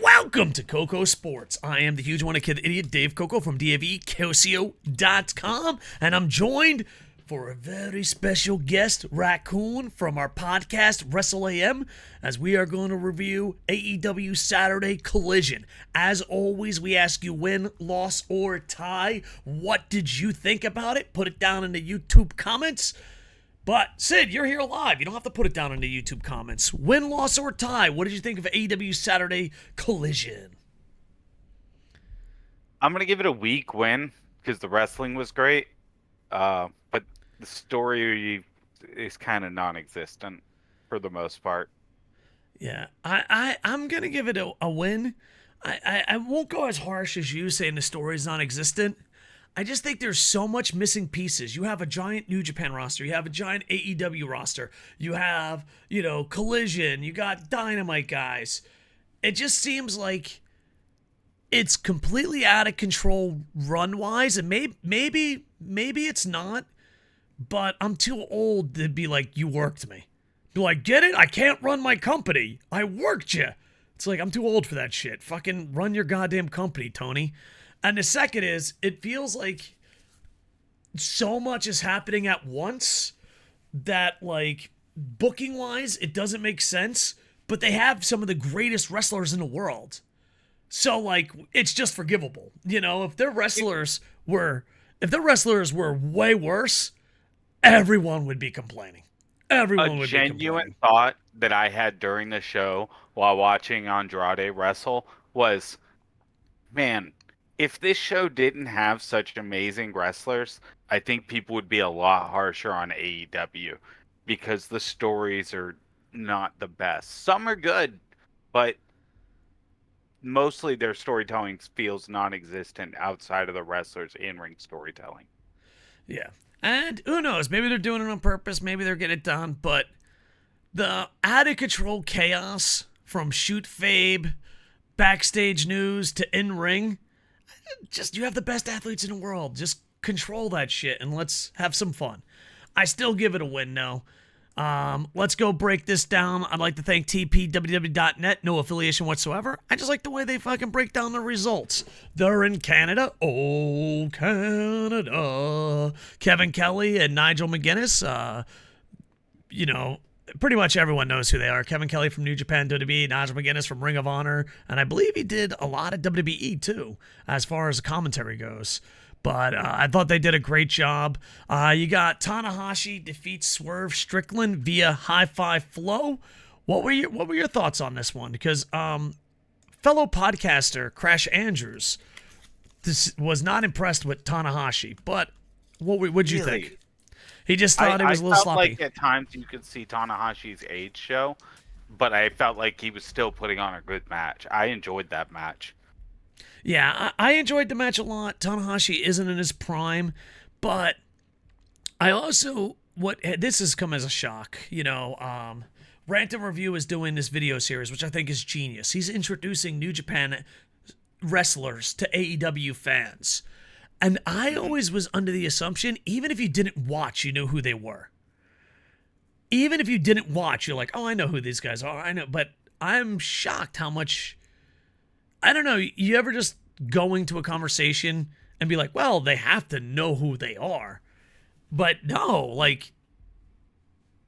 Welcome to KocoSports. I am the huge one kid idiot Dave Koco from DAVKOCO.com, and I'm joined for a very special guest, Raccoon, from our podcast WrestleAM, as we are going to review AEW Saturday Collision. As always, we ask you win, loss, or tie. What did you think about it? Put it down in the YouTube comments. But, Sid, you're here live. You don't have to put it down in the YouTube comments. Win, loss, or tie. What did you think of AEW Saturday Collision? I'm going to give it a weak win because the wrestling was great. But the story is kind of non-existent for the most part. Yeah, I'm going to give it a win. I won't go as harsh as you saying the story is non-existent. I just think there's so much missing pieces. You have a giant New Japan roster. You have a giant AEW roster. You have, Collision. You got Dynamite guys. It just seems like it's completely out of control run-wise, and maybe it's not, but I'm too old to be like, you worked me. Be like, get it? I can't run my company. I worked you. It's like, I'm too old for that shit. Fucking run your goddamn company, Tony. And the second is, it feels like so much is happening at once that, like, booking-wise, it doesn't make sense, but they have some of the greatest wrestlers in the world. So, like, it's just forgivable. If their wrestlers were way worse, everyone would be complaining. Everyone would be complaining. A genuine thought that I had during the show while watching Andrade wrestle was, man, if this show didn't have such amazing wrestlers, I think people would be a lot harsher on AEW because the stories are not the best. Some are good, but mostly their storytelling feels non-existent outside of the wrestlers' in-ring storytelling. Yeah. And who knows? Maybe they're doing it on purpose. Maybe they're getting it done. But the out-of-control chaos from Shoot Fabe, backstage news to in-ring, just, you have the best athletes in the world. Just control that shit and let's have some fun. I still give it a win, though. Let's go break this down. I'd like to thank tpww.net. No affiliation whatsoever. I just like the way they fucking break down the results. They're in Canada. Oh, Canada. Kevin Kelly and Nigel McGuinness. Pretty much everyone knows who they are. Kevin Kelly from New Japan WWE, Nigel McGuinness from Ring of Honor, and I believe he did a lot of WWE too, as far as the commentary goes. But I thought they did a great job. You got Tanahashi defeats Swerve Strickland via High Five Flow. What were your thoughts on this one? Because fellow podcaster Crash Andrews was not impressed with Tanahashi, but what'd you think? He just thought it was a little sloppy. I felt like at times you could see Tanahashi's age show, but I felt like he was still putting on a good match. I enjoyed that match. Yeah, I enjoyed the match a lot. Tanahashi isn't in his prime, but I also, this has come as a shock. Rant and Review is doing this video series, which I think is genius. He's introducing New Japan wrestlers to AEW fans. And I always was under the assumption, even if you didn't watch, you knew who they were. Even if you didn't watch, you're like, oh, I know who these guys are. I know. But I'm shocked how much, I don't know, you ever just going to a conversation and be like, well, they have to know who they are. But no, like,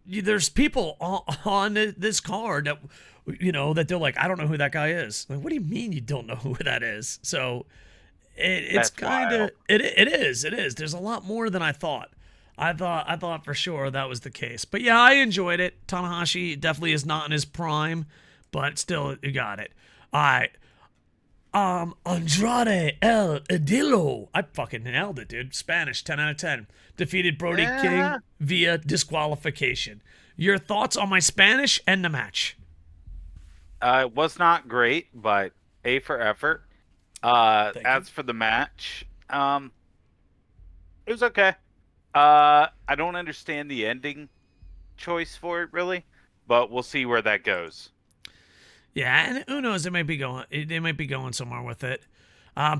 there's people on this card that, that they're like, I don't know who that guy is. Like, what do you mean you don't know who that is? So it's kind of, it is. There's a lot more than I thought. I thought for sure that was the case. But yeah, I enjoyed it. Tanahashi definitely is not in his prime, but still, you got it. All right. Andrade El Idolo. I fucking nailed it, dude. Spanish, 10 out of 10. Defeated Brody King via disqualification. Your thoughts on my Spanish and the match? It was not great, but A for effort. As for the match, it was okay. I don't understand the ending choice for it, really, but we'll see where that goes. Yeah, and who knows? They might be going somewhere with it.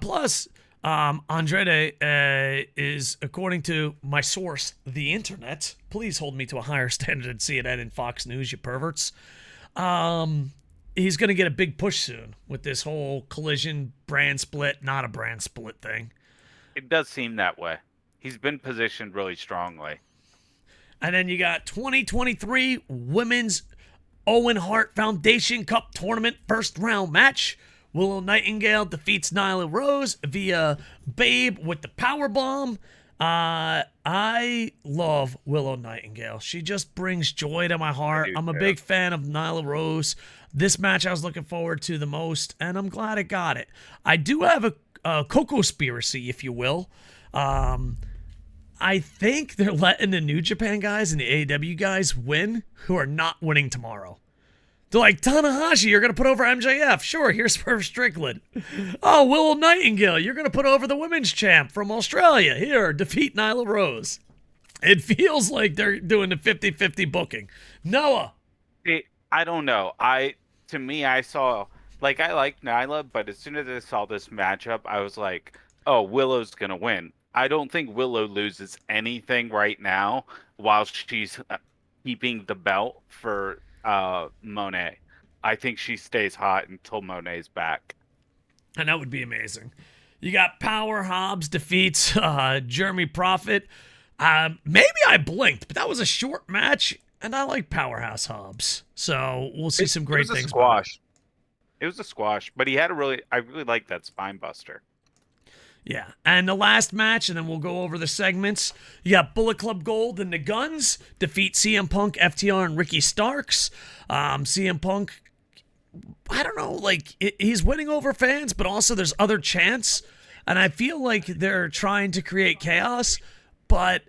Plus, Andrade is, according to my source, the internet. Please hold me to a higher standard than CNN and Fox News, you perverts. he's going to get a big push soon with this whole Collision brand split, not a brand split thing. It does seem that way. He's been positioned really strongly. And then you got 2023 Women's Owen Hart Foundation Cup Tournament first round match. Willow Nightingale defeats Nyla Rose via Babe with the power bomb. I love Willow Nightingale. She just brings joy to my heart. I'm a big fan of Nyla Rose. This match I was looking forward to the most, and I'm glad I got it. I do have a Cocospiracy, if you will. I think they're letting the New Japan guys and the AEW guys win who are not winning tomorrow. They're like, Tanahashi, you're going to put over MJF. Sure, here's Swerve Strickland. Oh, Willow Nightingale, you're going to put over the women's champ from Australia. Here, defeat Nyla Rose. It feels like they're doing the 50-50 booking. Noah. I don't know. To me, I saw, like, I like Nyla, but as soon as I saw this matchup, I was like, oh, Willow's going to win. I don't think Willow loses anything right now while she's keeping the belt for Monet. I think she stays hot until Monet's back. And that would be amazing. You got Power Hobbs defeats Jeremy Prophet. Maybe I blinked, but that was a short match, and I like Powerhouse Hobbs. So we'll see some great things. It was a squash, but I really like that spine buster. Yeah, and the last match, and then we'll go over the segments. You got Bullet Club Gold and the Guns defeat CM Punk, FTR, and Ricky Starks. CM Punk, I don't know, like, he's winning over fans, but also there's other chants, and I feel like they're trying to create chaos. But,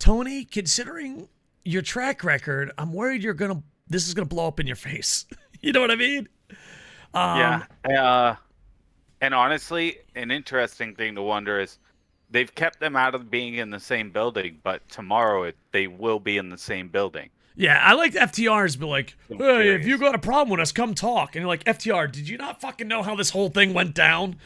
Tony, considering your track record, I'm worried this is gonna blow up in your face. You know what I mean? Yeah. And honestly, an interesting thing to wonder is they've kept them out of being in the same building, but tomorrow they will be in the same building. Yeah, I like FTR's be like, hey, if you got a problem with us, come talk. And you're like, FTR, did you not fucking know how this whole thing went down?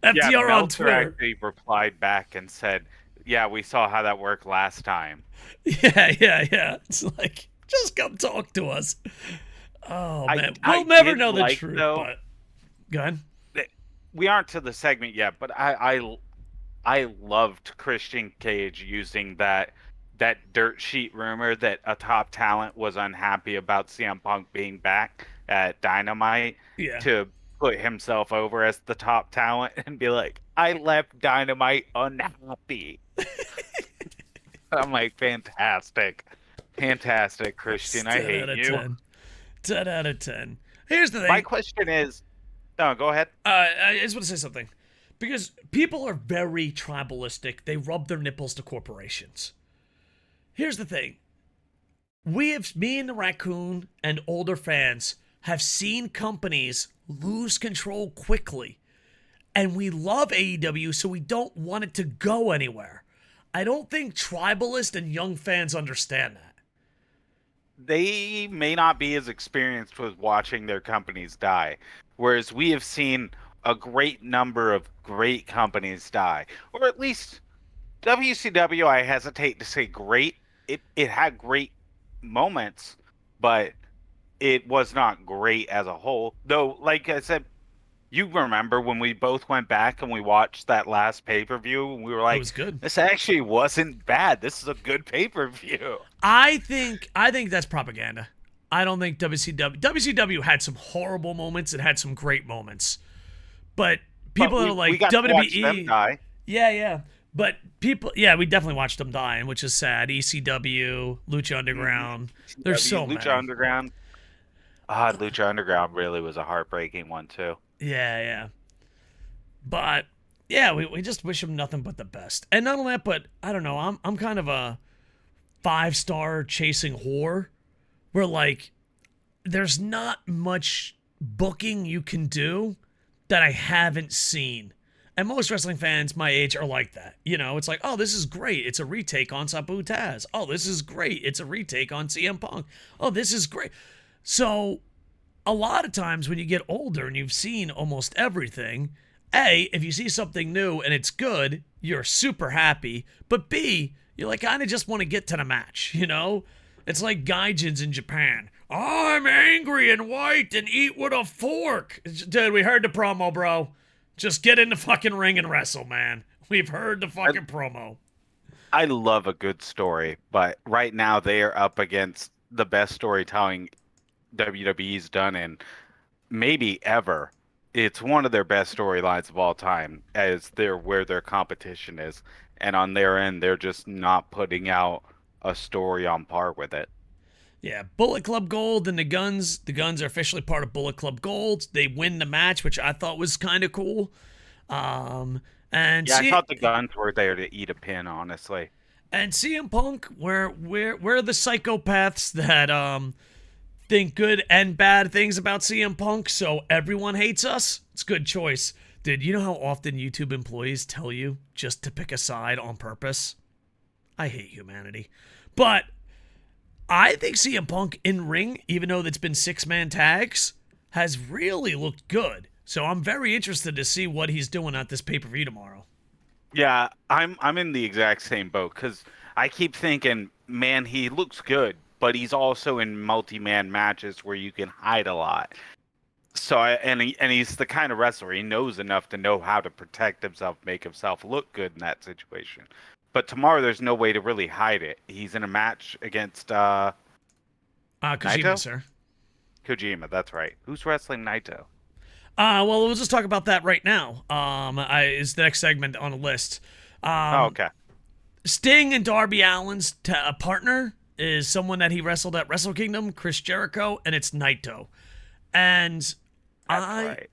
FTR on Twitter actually replied back and said, yeah, we saw how that worked last time. Yeah. It's like, just come talk to us. Oh, man. We'll never know the truth, but go ahead. We aren't to the segment yet, but I loved Christian Cage using that dirt sheet rumor that a top talent was unhappy about CM Punk being back at Dynamite to put himself over as the top talent and be like, I left Dynamite unhappy. I'm like, fantastic, Christian. I hate you. 10 out of 10. Here's the thing. My question is, no, go ahead. I just want to say something. Because people are very tribalistic. They rub their nipples to corporations. Here's the thing. Me and the Raccoon and older fans have seen companies lose control quickly. And we love AEW, so we don't want it to go anywhere. I don't think tribalist and young fans understand that. They may not be as experienced with watching their companies die. Whereas we have seen a great number of great companies die. Or at least WCW, I hesitate to say great. It had great moments, but it was not great as a whole. Though, like I said, you remember when we both went back and we watched that last pay-per-view and we were like, it was good. This actually wasn't bad. This is a good pay-per-view. I think that's propaganda. I don't think WCW had some horrible moments. It had some great moments. But people that are like, we got WWE. To watch them die. Yeah. But people, we definitely watched them die, which is sad. ECW, Lucha Underground. There's so many. Lucha Underground. Lucha Underground really was a heartbreaking one, too. Yeah. But, we just wish them nothing but the best. And not only that, but, I don't know, I'm kind of a 5-star chasing whore. Where, like, there's not much booking you can do that I haven't seen. And most wrestling fans my age are like that. You know, it's like, oh, this is great. It's a retake on Sabu Taz. Oh, this is great. It's a retake on CM Punk. Oh, this is great. So, a lot of times when you get older and you've seen almost everything, A, if you see something new and it's good, you're super happy. But B, you're like, kind of just want to get to the match, you know? It's like gaijins in Japan. I'm angry and white and eat with a fork. Dude, we heard the promo, bro. Just get in the fucking ring and wrestle, man. We've heard the I, fucking promo. I love a good story, but right now they are up against the best storytelling WWE's done in maybe ever. It's one of their best storylines of all time, as they're where their competition is, and on their end, they're just not putting out a story on par with it. Yeah, Bullet Club Gold and the Guns. The Guns are officially part of Bullet Club Gold. They win the match, which I thought was kind of cool. And Yeah, I see, thought the Guns were there to eat a pin, honestly. and CM Punk, where the psychopaths that think good and bad things about CM Punk, so everyone hates us. It's a good choice. Dude, you know how often YouTube employees tell you just to pick a side on purpose? I hate humanity. But I think CM Punk in ring, even though it's been 6-man tags, has really looked good. So I'm very interested to see what he's doing at this pay-per-view tomorrow. Yeah, I'm in the exact same boat because I keep thinking, man, he looks good, but he's also in multi-man matches where you can hide a lot. So and he's the kind of wrestler, he knows enough to know how to protect himself, make himself look good in that situation. But tomorrow there's no way to really hide it. He's in a match against Kojima, Naito? sir. Kojima, that's right. Who's wrestling Naito? Well, we'll just talk about that right now. Is the next segment on the list. Oh, okay. Sting and Darby Allin's partner is someone that he wrestled at Wrestle Kingdom, Chris Jericho, and it's Naito. And I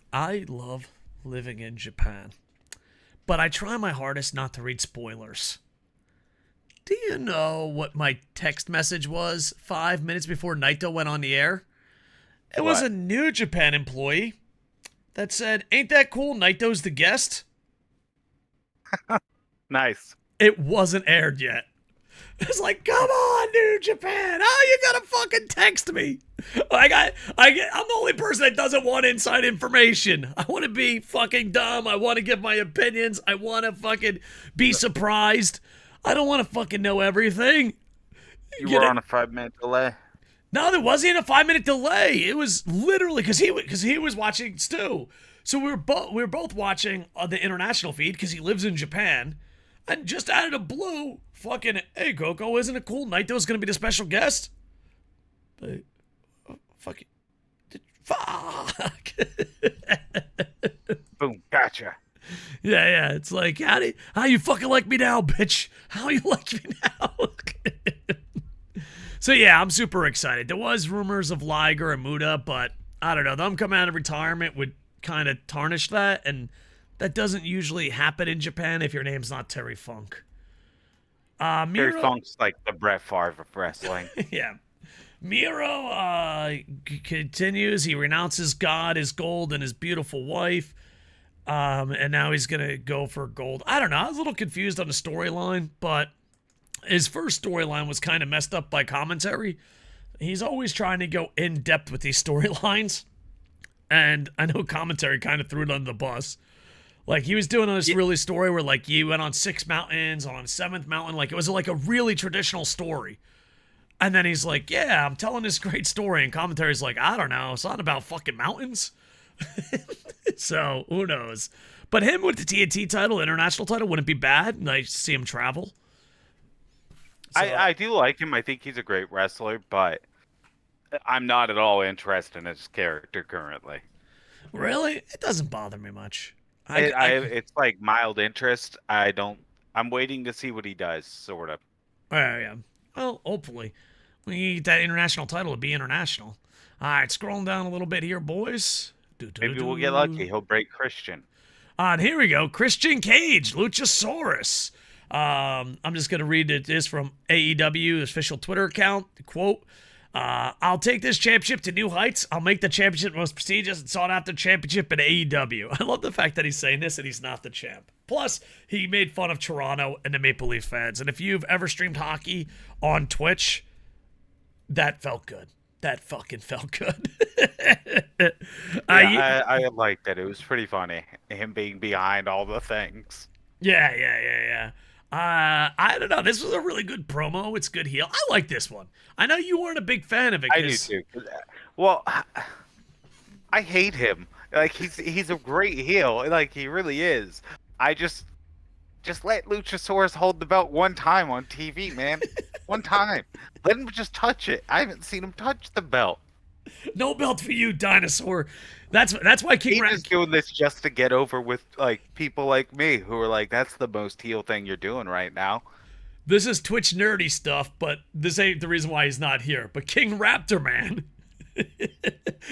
love living in Japan, but I try my hardest not to read spoilers. Do you know what my text message was 5 minutes before Naito went on the air? It was a New Japan employee that said, "Ain't that cool? Naito's the guest." Nice. It wasn't aired yet. It's like, come on, New Japan. Oh, you gotta fucking text me. I'm the only person that doesn't want inside information. I want to be fucking dumb. I want to give my opinions. I want to fucking be surprised. I don't want to fucking know everything. You were on a 5-minute delay? No, there wasn't even a 5-minute delay. It was literally because he was watching Stu. So we were both watching the international feed because he lives in Japan. And just out of the blue, fucking, hey, Coco, isn't it cool? Naito's going to be the special guest? But, fuck. Boom, gotcha. Yeah. It's like, how you fucking like me now, bitch? How you like me now? So, yeah, I'm super excited. There was rumors of Liger and Muda, but I don't know. Them coming out of retirement would kind of tarnish that, and that doesn't usually happen in Japan if your name's not Terry Funk. Terry Funk's like the Brett Favre of wrestling. Yeah. Miro continues. He renounces God, his gold, and his beautiful wife. And now he's going to go for gold. I don't know. I was a little confused on the storyline, but his first storyline was kind of messed up by commentary. He's always trying to go in depth with these storylines. And I know commentary kind of threw it under the bus. Like, he was doing this really story where, like, you went on 6 mountains, on 7th mountain. Like, it was like a really traditional story. And then he's like, yeah, I'm telling this great story. And commentary's like, I don't know. It's not about fucking mountains. So, who knows? But him with the TNT title, international title, wouldn't be bad. Nice to see him travel. So, I do like him. I think he's a great wrestler, but I'm not at all interested in his character currently. Really? It doesn't bother me much. It's like mild interest. I'm waiting to see what he does, sort of. Yeah. Well, hopefully. We need that international title to be international. All right, scrolling down a little bit here, boys. Maybe we'll get lucky. He'll break Christian. And here we go. Christian Cage, Luchasaurus. I'm just going to read this from AEW, official Twitter account. Quote, I'll take this championship to new heights. I'll make the championship the most prestigious and sought-after championship in AEW. I love the fact that he's saying this and he's not the champ. Plus, he made fun of Toronto and the Maple Leaf fans. And if you've ever streamed hockey on Twitch, that felt good. That fucking felt good. I liked it. It was pretty funny. Him being behind all the things. Yeah. I don't know. This was a really good promo. It's good heel. I like this one. I know you weren't a big fan of it. I do too. Well, I hate him. Like he's a great heel. Like he really is. I just let Luchasaurus hold the belt one time on TV, man. One time. Let him just touch it. I haven't seen him touch the belt. No belt for you, dinosaur. That's why King He's just doing this just to get over with like people like me who are like, that's the most heel thing you're doing right now. This is Twitch nerdy stuff, but this ain't the reason why he's not here. But King Raptor Man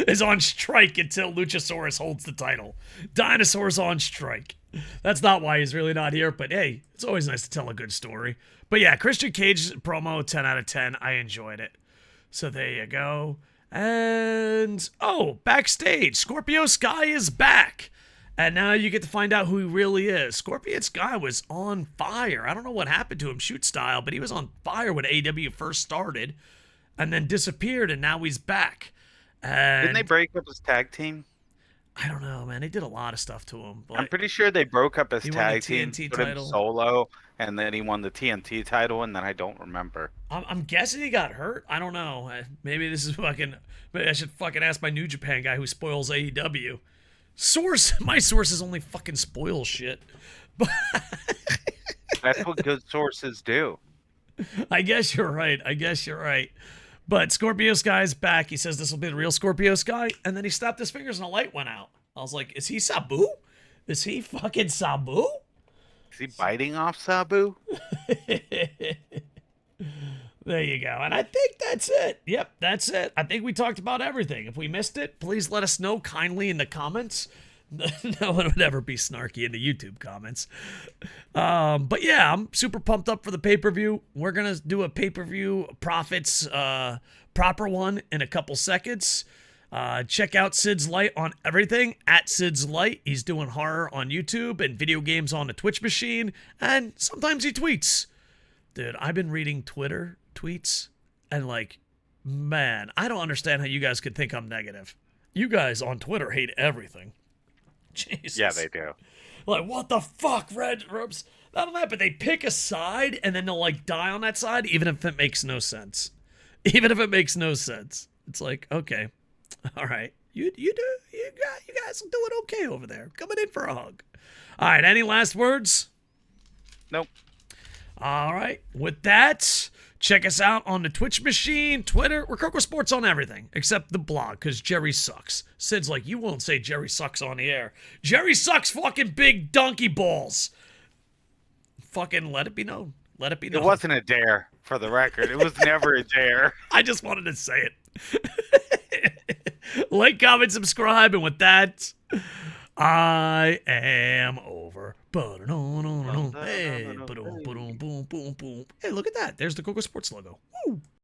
is on strike until Luchasaurus holds the title. Dinosaur's on strike. That's not why he's really not here, but hey, it's always nice to tell a good story. But yeah, Christian Cage promo, 10 out of 10. I enjoyed it. So there you go. And, oh, backstage, Scorpio Sky is back. And now you get to find out who he really is. Scorpion Sky was on fire. I don't know what happened to him shoot style, but he was on fire when AEW first started and then disappeared, and now he's back. And Didn't they break up his tag team? I don't know, man. They did a lot of stuff to him. I'm pretty sure they broke up his He won the tag team, TNT put him title. solo, and then he won the TNT title, and then I don't remember. I'm guessing he got hurt. I don't know. Maybe this is fucking. Maybe I should fucking ask my New Japan guy who spoils AEW. My sources only fucking spoil shit. But That's what good sources do. I guess you're right. But Scorpio Sky's back. He says this will be the real Scorpio Sky, and then he snapped his fingers and a light went out. I was like, is he Sabu? Is he fucking Sabu? Is he biting off Sabu? There you go. And I think that's it. Yep, that's it. I think we talked about everything. If we missed it, please let us know kindly in the comments. No one would ever be snarky in the YouTube comments. But yeah, I'm super pumped up for the pay-per-view. We're going to do a pay-per-view profits proper one in a couple seconds. Check out Sid's Light on everything, at Sid's Light. He's doing horror on YouTube and video games on the Twitch machine, and sometimes he tweets. Dude, I've been reading Twitter tweets, and like, man, I don't understand how you guys could think I'm negative. You guys on Twitter hate everything. Jesus. Yeah, they do. Like, what the fuck, Red Rubs? Not only that, but they pick a side, and then they'll like die on that side, even if it makes no sense. Even if it makes no sense. It's like, okay, all right, you guys are doing okay over there. Coming in for a hug. All right, any last words? Nope. All right. With that, check us out on the Twitch machine, Twitter. We're KocoSports on everything except the blog because Jerry sucks. Sid's like, you won't say Jerry sucks on the air. Jerry sucks fucking big donkey balls. Fucking let it be known. Let it be known. It wasn't a dare, for the record. It was never a dare. I just wanted to say it. Like, comment, subscribe, and with that, I am over. Hey, boom, boom, boom, boom. Hey, look at that. There's the KocoSports logo. Woo.